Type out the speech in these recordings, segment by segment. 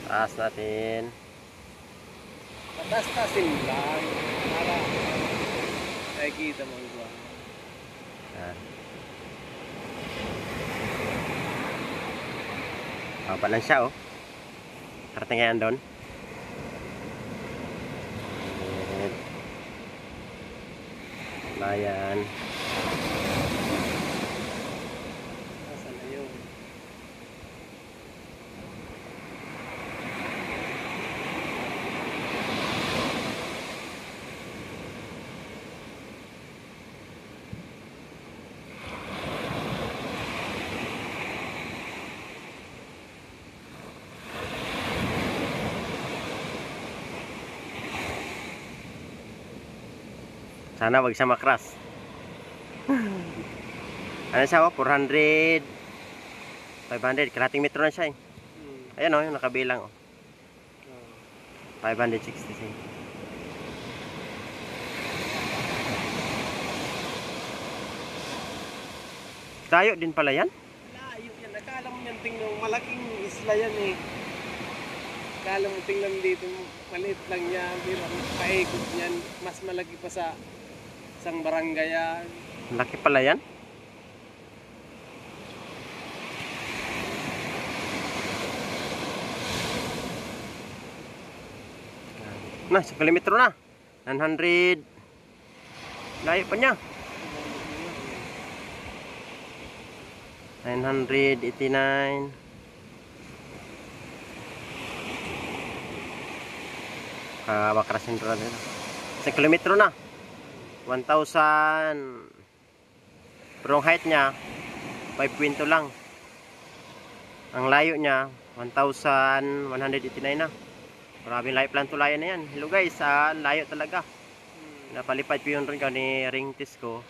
Taas natin. Patas-tasin lang. Para nakikita mo ba? Yan. Baba lang siya, oh. Karating yan doon. Layan. Nasaan na yun? Sana wag siya makras. Ano siya, oh? 400 500, kalating metro na siya, eh. Ayan, oh, yung nakabilang, oh. 566. Tayo din pala yan. Layo yan. Akala mo yan tingnan. Malaking isla yan eh. Akala mo tingnan dito. Maliit lang yan. Pero paikot yan. Mas malaki pa sa isang barangay yan. Laki pala yan. Nah, 1 kilometro na. 900. Layo pa niya. 989. Bakrasin doon na. 1 kilometro na. 1,000. Pero ang height niya 5.2 lang. Ang layo niya 1,189 na. Maraming layo pala tulayan na yan. Hello guys, layo talaga. Napalipad ko yung rin ni ring test ko.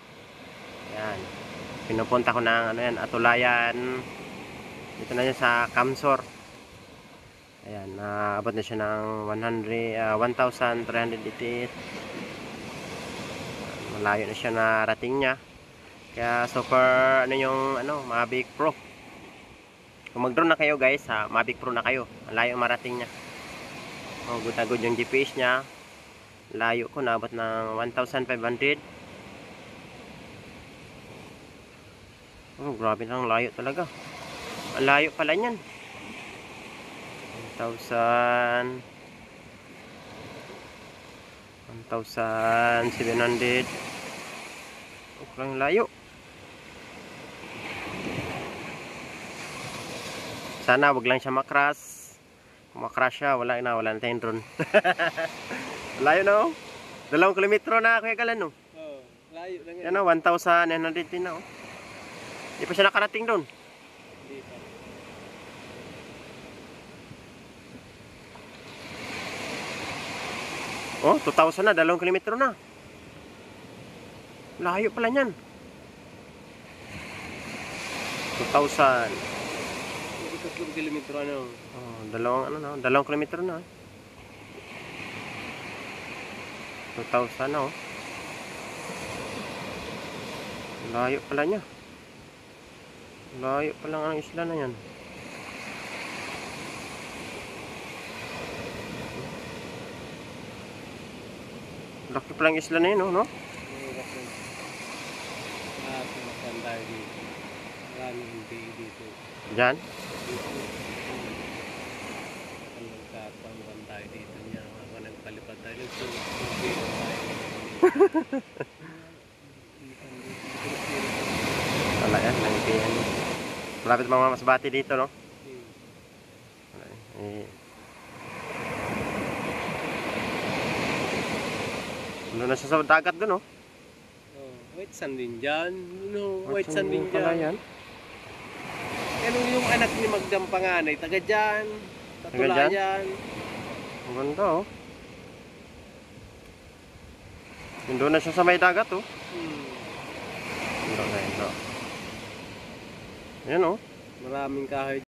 Yan. Pinupunta ko ng ano yan, Atulayan. Dito na yun sa Kamsor. Ayan, naabot na siya ng 1,388. Malayo na siya na rating niya. Kaya super ano yung Mavic Pro. Kung mag-drone na kayo guys, Mavic Pro na kayo. Malayo ang marating niya. Good na good yung GPS niya. Layo ko, naabot ng 1,500. Oh, grabe lang layo talaga. Ang layo pala niyan. 1,000 1,700. Oh, kurang layo. Sana wag lang siya makras. Kung makras siya, wala na tayong drone. Layo na, oh. 2 kilometro na, Kuya Galan, no? Oh, layo lang Yan, oh, 1,910 na, oh. Hindi pa siya nakarating doon. Hindi pa. Oh, 2,000 na, 2 kilometro na. Layo pala niyan. 2,000. 3 kilometro ano. Oh, 2 kilometro na. 2,000 na, oh. Layo pala niya. Layo pala ang isla na yan. Laki pala ang isla na yun, oh, no? Sumakandar dito. Maraming hindi dito. Diyan. Nagkapangwan tayo dito niya. Ako nagpalipad tayo. Wala yan, nangkiyan. Malapit mga masbati dito, no? Ano na siya sa dagat doon, no? Oh, white sand din dyan. No, white sand din pala dyan. yan. Ano yung anak ni Magdang Panganay? Taga dyan. Tatulayan. Ang ganda, oh. Doon na siya sa may dagat, oh. Ito. Ayan, oh. Maraming kahoy